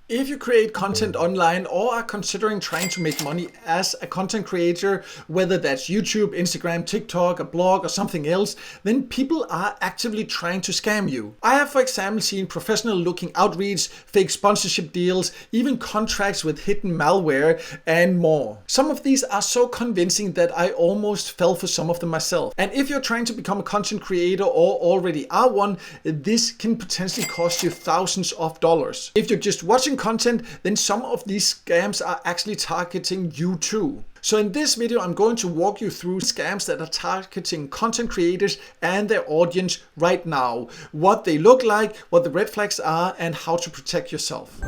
If you create content online or are considering trying to make money as a content creator, whether that's YouTube, Instagram, TikTok, a blog or something else, then people are actively trying to scam you. I have, for example, seen professional looking outreach, fake sponsorship deals, even contracts with hidden malware and more. Some of these are so convincing that I almost fell for some of them myself. And if you're trying to become a content creator or already are one, this can potentially cost you thousands of dollars. If you're just watching content, then some of these scams are actually targeting you too. So in this video, I'm going to walk you through scams that are targeting content creators and their audience right now, what they look like, what the red flags are, and how to protect yourself.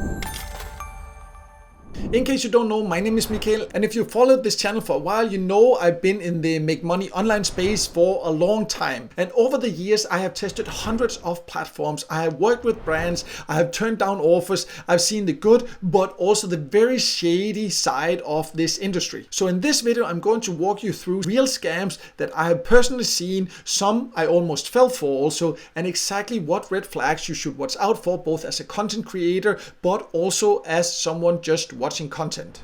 In case you don't know, my name is Mikael, and if you followed this channel for a while, you know I've been in the make money online space for a long time. And over the years, I have tested hundreds of platforms. I have worked with brands, I have turned down offers, I've seen the good, but also the very shady side of this industry. So in this video, I'm going to walk you through real scams that I have personally seen, some I almost fell for also, and exactly what red flags you should watch out for, both as a content creator, but also as someone just watching content.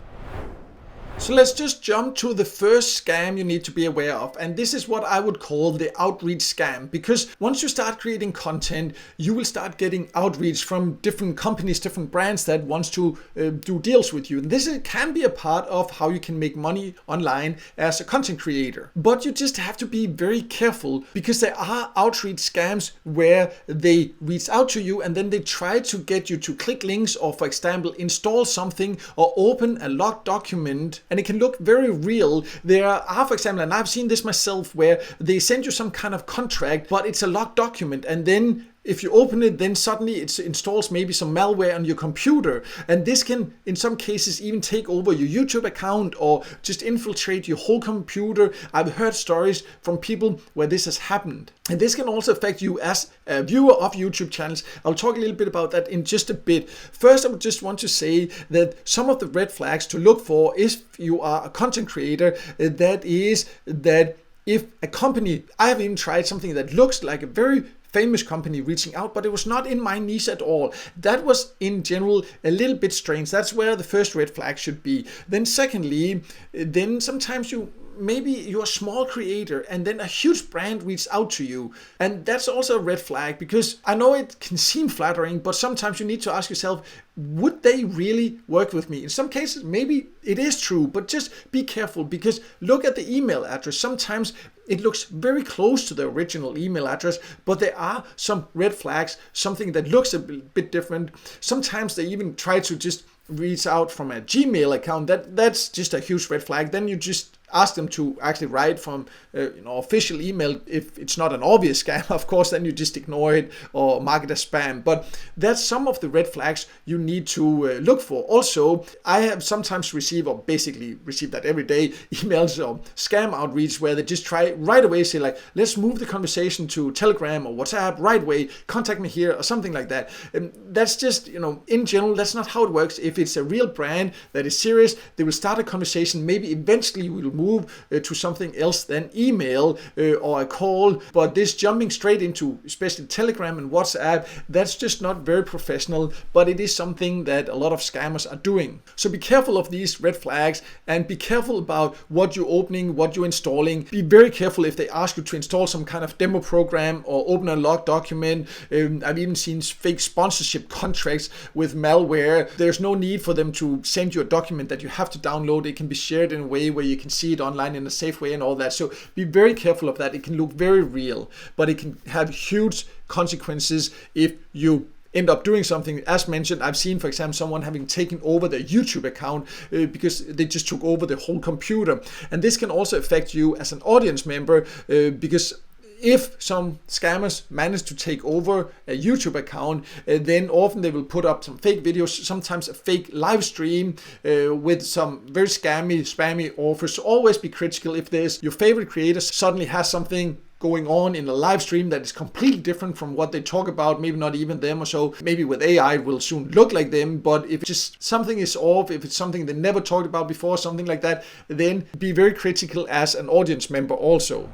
So let's just jump to the first scam you need to be aware of, and this is what I would call the outreach scam, because once you start creating content, you will start getting outreach from different companies, different brands that wants to do deals with you. And this can be a part of how you can make money online as a content creator. But you just have to be very careful, because there are outreach scams where they reach out to you and then they try to get you to click links or, for example, install something or open a locked document. And it can look very real. There are, for example, and I've seen this myself, where they send you some kind of contract, but it's a locked document. And then if you open it, then suddenly it installs maybe some malware on your computer. And this can, in some cases, even take over your YouTube account or just infiltrate your whole computer. I've heard stories from people where this has happened. And this can also affect you as a viewer of YouTube channels. I'll talk a little bit about that in just a bit. First, I would just want to say that some of the red flags to look for if you are a content creator, that is that if a company, I have even tried something that looks like a very famous company reaching out, but it was not in my niche at all. That was in general a little bit strange. That's where the first red flag should be. Then secondly, then sometimes maybe you're a small creator and then a huge brand reaches out to you. And that's also a red flag, because I know it can seem flattering, but sometimes you need to ask yourself, would they really work with me? In some cases, maybe it is true, but just be careful, because look at the email address. Sometimes it looks very close to the original email address, but there are some red flags, something that looks a bit different. Sometimes they even try to just reach out from a Gmail account. That's just a huge red flag. Then you just ask them to actually write from official email. If it's not an obvious scam, of course, then you just ignore it or mark it as spam. But that's some of the red flags you need to look for. Also, I have sometimes received, or basically receive that every day, emails or scam outreach where they just try right away, say like, let's move the conversation to Telegram or WhatsApp right away, contact me here or something like that. And that's just, in general, that's not how it works. If it's a real brand that is serious, they will start a conversation. Maybe eventually we will move to something else than email or a call. But this jumping straight into especially Telegram and WhatsApp, that's just not very professional, but it is something that a lot of scammers are doing. So be careful of these red flags and be careful about what you're opening, what you're installing. Be very careful if they ask you to install some kind of demo program or open a locked document. I've even seen fake sponsorship contracts with malware. There's no need for them to send you a document that you have to download. It can be shared in a way where you can see it online in a safe way and all that. So be very careful of that. It can look very real, but it can have huge consequences if you end up doing something. As mentioned, I've seen, for example, someone having taken over their YouTube account because they just took over the whole computer. And this can also affect you as an audience member, because if some scammers manage to take over a YouTube account, then often they will put up some fake videos, sometimes a fake live stream with some very spammy offers. So always be critical if there's your favorite creator suddenly has something going on in a live stream that is completely different from what they talk about, maybe not even them or so. Maybe with AI it will soon look like them, but if just something is off, if it's something they never talked about before, something like that, then be very critical as an audience member also.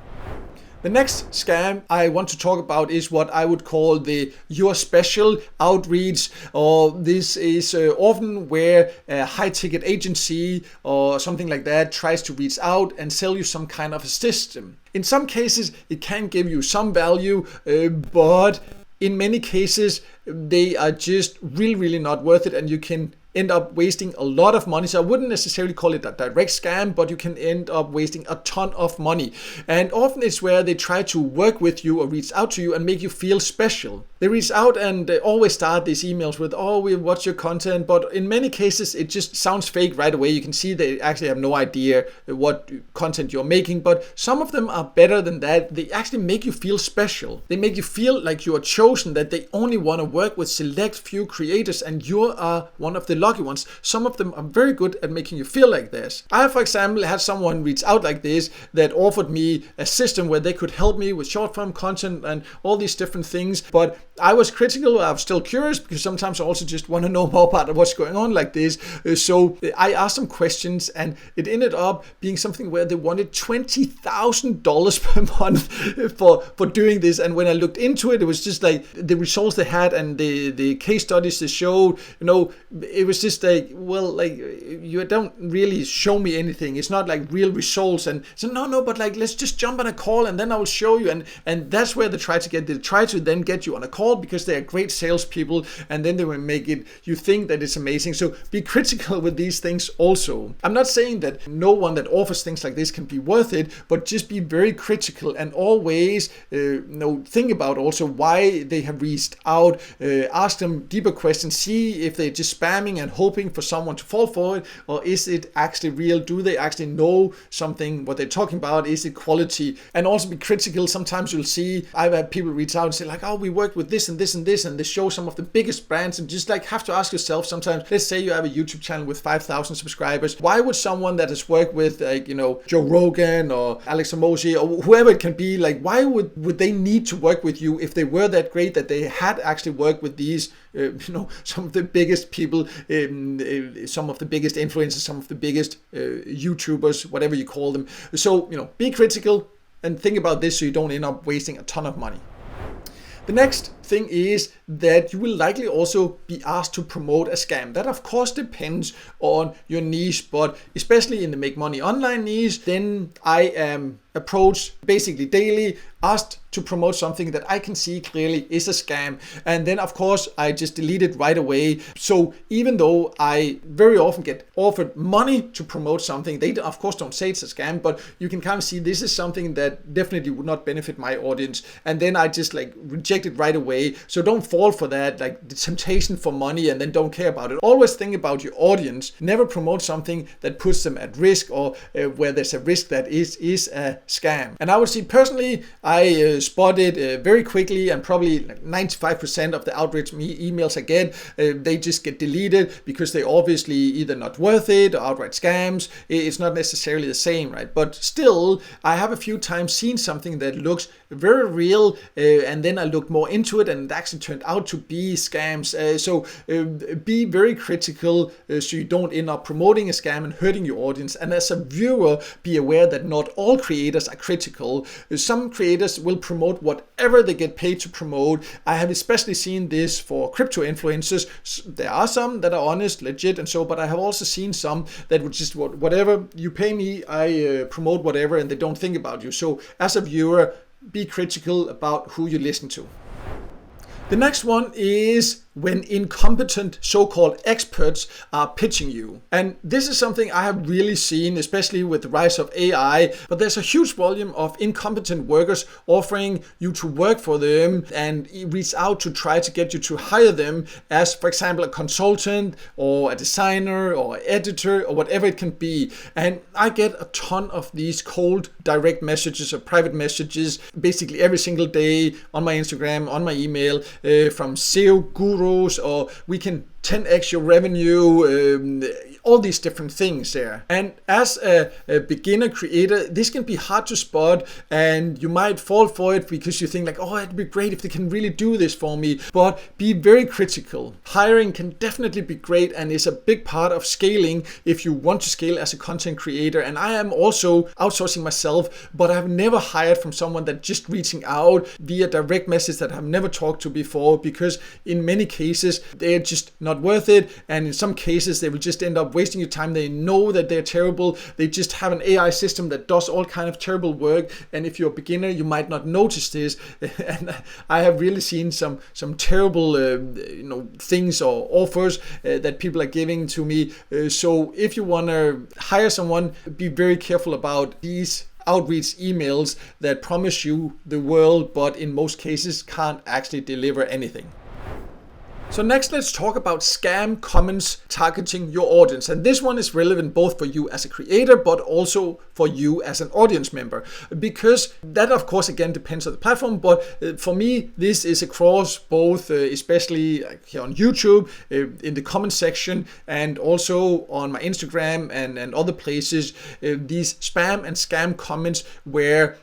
The next scam I want to talk about is what I would call the your special outreach, or this is often where a high ticket agency or something like that tries to reach out and sell you some kind of a system. In some cases it can give you some value, but in many cases they are just really not worth it, and you can end up wasting a lot of money. So I wouldn't necessarily call it a direct scam, but you can end up wasting a ton of money. And often it's where they try to work with you or reach out to you and make you feel special. They reach out and they always start these emails with, oh, we watch your content, but in many cases it just sounds fake right away. You can see they actually have no idea what content you're making, but some of them are better than that. They actually make you feel special. They make you feel like you are chosen, that they only want to work with select few creators and you are one of the lucky ones. Some of them are very good at making you feel like this. I have, for example, had someone reach out like this that offered me a system where they could help me with short form content and all these different things, but I was critical. I was still curious because sometimes I also just want to know more about what's going on like this. So I asked some questions and it ended up being something where they wanted $20,000 per month for doing this. And when I looked into it, it was just like the results they had and the case studies they showed, it was just like, well, like you don't really show me anything. It's not like real results. And so no, but like let's just jump on a call and then I will show you. And that's where they try to then get you on a call because they are great salespeople, and then they will make it you think that it's amazing. So be critical with these things also. I'm not saying that no one that offers things like this can be worth it, but just be very critical and always think about also why they have reached out. Ask them deeper questions. See if they're just spamming and hoping for someone to fall for it, or is it actually real? Do they actually know something, what they're talking about? Is it quality? And also be critical. Sometimes you'll see, I've had people reach out and say like, oh, we worked with this and this and this, and they show some of the biggest brands, and just like have to ask yourself sometimes, let's say you have a YouTube channel with 5,000 subscribers, why would someone that has worked with like, Joe Rogan or Alex Hormozi or whoever it can be, like why would they need to work with you if they were that great that they had actually worked with these some of the biggest people, some of the biggest influencers, some of the biggest YouTubers, whatever you call them. So be critical and think about this so you don't end up wasting a ton of money. The next thing is that you will likely also be asked to promote a scam. That of course depends on your niche, but especially in the Make Money Online niche, then I am approached basically daily, asked to promote something that I can see clearly is a scam. And then of course I just delete it right away. So even though I very often get offered money to promote something, they of course don't say it's a scam, but you can kind of see this is something that definitely would not benefit my audience. And then I just like reject it right away. So don't fall for that, like the temptation for money and then don't care about it. Always think about your audience. Never promote something that puts them at risk or where there's a risk that is a scam. And I would say personally, I spotted very quickly, and probably like 95% of the outreach emails I get, they just get deleted because they're obviously either not worth it or outright scams. It's not necessarily the same, right? But still, I have a few times seen something that looks very real, and then I looked more into it and it actually turned out to be scams. So be very critical so you don't end up promoting a scam and hurting your audience. And as a viewer, be aware that not all creators are critical. Some creators will promote whatever they get paid to promote. I have especially seen this for crypto influencers. There are some that are honest, legit, and so, but I have also seen some that would just whatever you pay me, I promote whatever, and they don't think about you. So as a viewer, be critical about who you listen to. The next one is when incompetent so-called experts are pitching you. And this is something I have really seen, especially with the rise of AI, but there's a huge volume of incompetent workers offering you to work for them and reach out to try to get you to hire them as, for example, a consultant or a designer or editor or whatever it can be. And I get a ton of these cold direct messages or private messages basically every single day on my Instagram, on my email, from SEO gurus, or we can 10x your revenue, all these different things there. And as a beginner creator, this can be hard to spot, and you might fall for it because you think like, oh, it'd be great if they can really do this for me. But be very critical. Hiring can definitely be great and is a big part of scaling if you want to scale as a content creator. And I am also outsourcing myself, but I've never hired from someone that just reaching out via direct message that I've never talked to before, because in many cases they're just not worth it, and in some cases they will just end up wasting your time. They know that they're terrible. They just have an AI system that does all kind of terrible work, and if you're a beginner you might not notice this. And I have really seen some terrible things or offers that people are giving to me. So if you want to hire someone, be very careful about these outreach emails that promise you the world, but in most cases can't actually deliver anything. So next, let's talk about scam comments targeting your audience. And this one is relevant both for you as a creator, but also for you as an audience member, because that of course again depends on the platform. But for me, this is across both, especially here on YouTube, in the comment section, and also on my Instagram and other places, these spam and scam comments where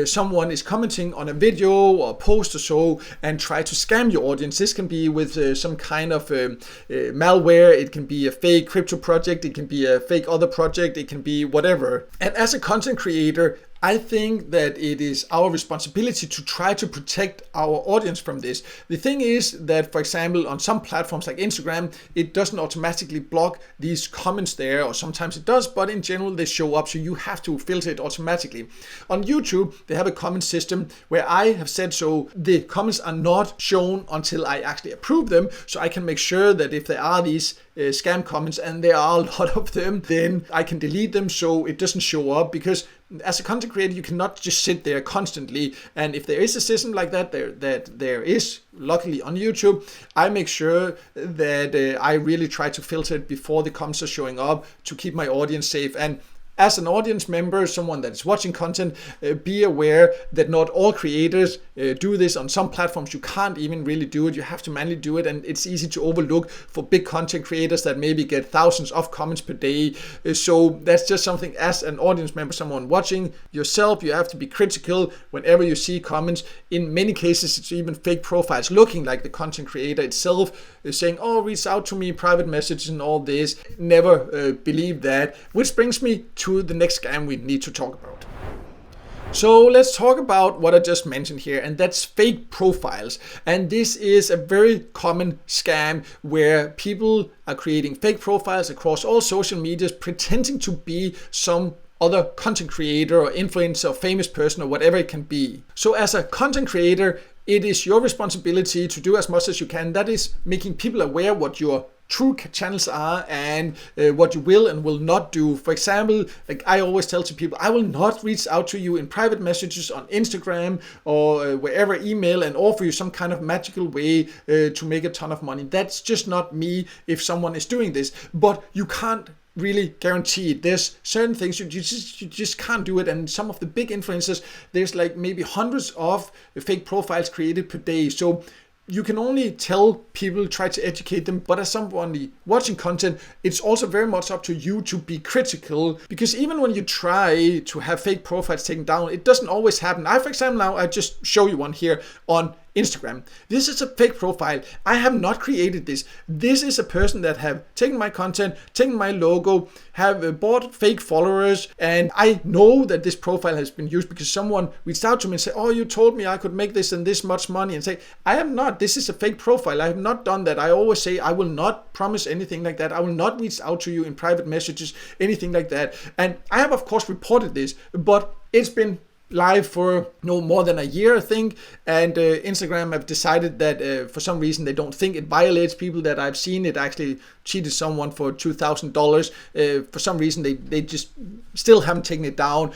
someone is commenting on a video or post or so and try to scam your audience. This can be with some kind of malware. It can be a fake crypto project. It can be a fake other project. It can be whatever. And as a content creator, I think that it is our responsibility to try to protect our audience from this. The thing is that, for example, on some platforms like Instagram, it doesn't automatically block these comments there, or sometimes it does, but in general they show up, so you have to filter it automatically. On YouTube, they have a comment system where I have said so the comments are not shown until I actually approve them, so I can make sure that if there are these scam comments, and there are a lot of them, then I can delete them so it doesn't show up. Because as a content creator, you cannot just sit there constantly. And if there is a system like that there is, luckily on YouTube, I make sure that I really try to filter it before the comments are showing up to keep my audience safe. And as an audience member, someone that is watching content, be aware that not all creators do this. On some platforms you can't even really do it. You have to manually do it, and it's easy to overlook for big content creators that maybe get thousands of comments per day. So that's just something, as an audience member, someone watching yourself, you have to be critical whenever you see comments. In many cases it's even fake profiles looking like the content creator itself, saying, oh, reach out to me, private messages and all this. Never believe that. Which brings me to the next scam we need to talk about. So let's talk about what I just mentioned here, and that's fake profiles. And this is a very common scam where people are creating fake profiles across all social medias, pretending to be some other content creator or influencer or famous person or whatever it can be. So as a content creator, it is your responsibility to do as much as you can. That is making people aware what your true channels are and what you will and will not do. For example, like I always tell to people, I will not reach out to you in private messages on Instagram or wherever, email, and offer you some kind of magical way to make a ton of money. That's just not me if someone is doing this. But you can't really guarantee it. There's certain things you just can't do it. And some of the big influencers, there's like maybe hundreds of fake profiles created per day. So you can only tell people, try to educate them, but as someone watching content, it's also very much up to you to be critical, because even when you try to have fake profiles taken down, it doesn't always happen. For example, now I just show you one here on Instagram. This is a fake profile. I have not created this. This is a person that have taken my content, taken my logo, have bought fake followers, and I know that this profile has been used because someone reached out to me and said, oh, you told me I could make this and this much money, and say, I am not. This is a fake profile. I have not done that. I always say I will not promise anything like that. I will not reach out to you in private messages, anything like that. And I have of course reported this, but it's been live for no more than a year, I think, and Instagram have decided that for some reason they don't think it violates people that I've seen it actually cheated someone for $2,000. For some reason they just still haven't taken it down.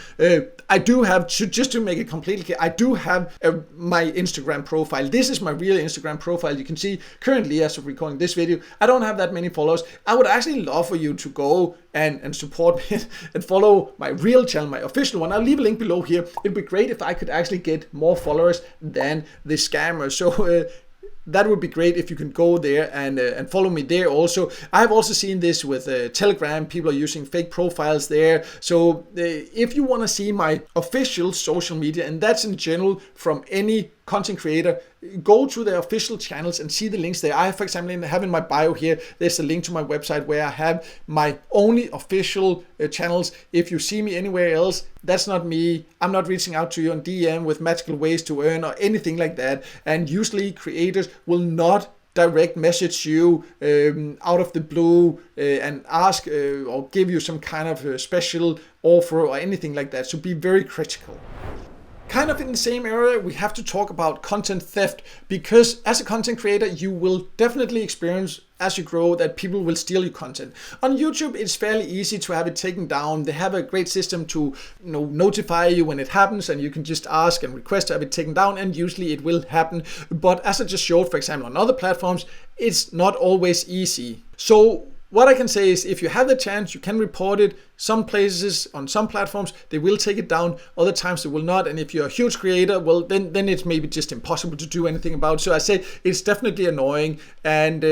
I do have, just to make it completely clear, I do have my Instagram profile. This is my real Instagram profile. You can see currently, as of recording this video, I don't have that many followers. I would actually love for you to go and support me and follow my real channel, my official one. I'll leave a link below here. It'd be great if I could actually get more followers than the scammer. So that would be great if you can go there and follow me there also. I have also seen this with Telegram. People are using fake profiles there. So if you want to see my official social media, and that's in general from any content creator, go to their official channels and see the links there. I, for example, have in my bio here, there's a link to my website where I have my only official channels. If you see me anywhere else, that's not me. I'm not reaching out to you on DM with magical ways to earn or anything like that. And usually creators will not direct message you out of the blue and ask or give you some kind of special offer or anything like that. So be very critical. Kind of in the same area, we have to talk about content theft, because as a content creator, you will definitely experience as you grow that people will steal your content. On YouTube, it's fairly easy to have it taken down. They have a great system to notify you when it happens, and you can just ask and request to have it taken down, and usually it will happen. But as I just showed, for example, on other platforms, it's not always easy. So what I can say is, if you have the chance, you can report it. Some places, on some platforms, they will take it down. Other times they will not. And if you're a huge creator, well, then it's maybe just impossible to do anything about it. So I say it's definitely annoying. And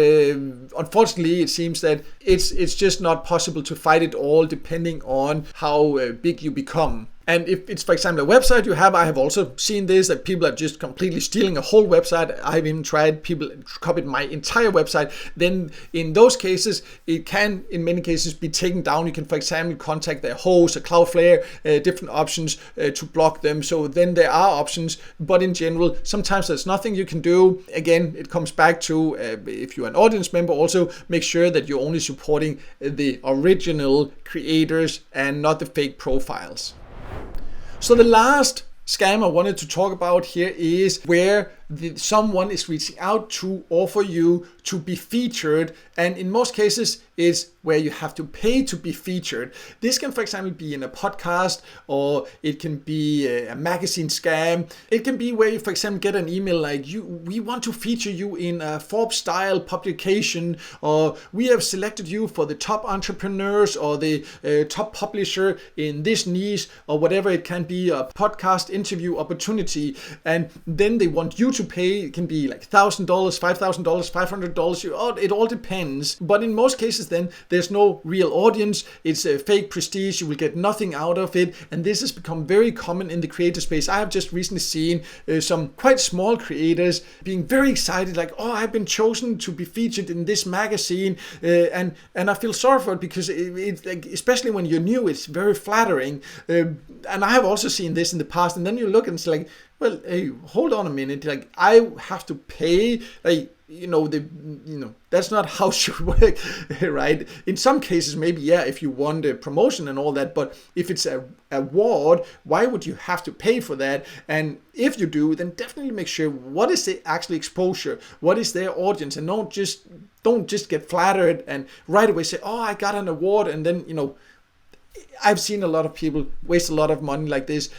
unfortunately, it seems that it's just not possible to fight it all, depending on how big you become. And if it's, for example, a website you have, I have also seen this, that people are just completely stealing a whole website. I've even tried, people copied my entire website. Then in those cases, it can, in many cases, be taken down. You can, for example, contact their host or Cloudflare, different options to block them. So then there are options, but in general, sometimes there's nothing you can do. Again, it comes back to, if you're an audience member, also make sure that you're only supporting the original creators and not the fake profiles. So the last scam I wanted to talk about here is where someone is reaching out to offer you to be featured, and in most cases is where you have to pay to be featured. This can, for example, be in a podcast, or it can be a magazine scam. It can be where you, for example, get an email like, we want to feature you in a Forbes style publication, or we have selected you for the top entrepreneurs or the top publisher in this niche, or whatever it can be, a podcast interview opportunity. And then they want you to pay. It can be like $1,000, $5,000, $500. It all depends. But in most cases, then there's no real audience. It's a fake prestige. You will get nothing out of it. And this has become very common in the creator space. I have just recently seen some quite small creators being very excited, like, oh, I've been chosen to be featured in this magazine. And I feel sorry for it, because it's like, especially when you're new, it's very flattering. And I have also seen this in the past. And then you look and it's like, well, hey, hold on a minute. Like, I have to pay, like, that's not how it should work, right? In some cases, maybe, yeah, if you want a promotion and all that, but if it's an award, why would you have to pay for that? And if you do, then definitely make sure, what is the actual exposure? What is their audience? And don't just get flattered and right away say, oh, I got an award, and then, I've seen a lot of people waste a lot of money like this,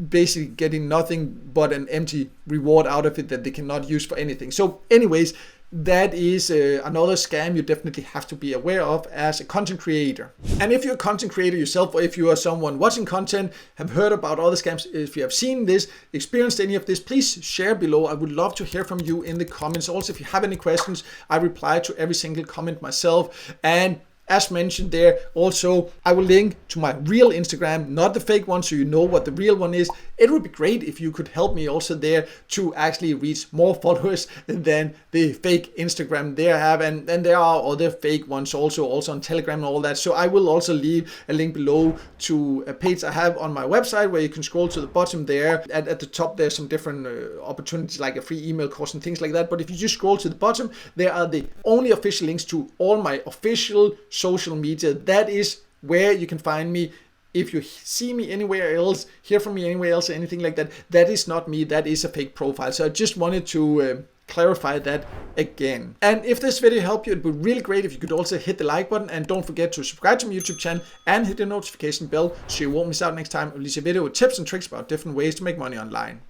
basically getting nothing but an empty reward out of it that they cannot use for anything. So anyways, that is another scam you definitely have to be aware of as a content creator. And if you're a content creator yourself, or if you are someone watching content, have heard about other scams, if you have seen this, experienced any of this, please share below. I would love to hear from you in the comments. Also, if you have any questions, I reply to every single comment myself. And as mentioned there, also, I will link to my real Instagram, not the fake one, so you know what the real one is. It would be great if you could help me also there to actually reach more followers than the fake Instagram there I have. And then there are other fake ones also on Telegram and all that. So I will also leave a link below to a page I have on my website where you can scroll to the bottom there. At the top, there's some different opportunities like a free email course and things like that. But if you just scroll to the bottom, there are the only official links to all my official social media. That is where you can find me. If you see me anywhere else, hear from me anywhere else, or anything like that, that is not me. That is a fake profile. So I just wanted to clarify that again. And if this video helped you, it would be really great if you could also hit the like button, and don't forget to subscribe to my YouTube channel and hit the notification bell so you won't miss out next time I release a video with tips and tricks about different ways to make money online.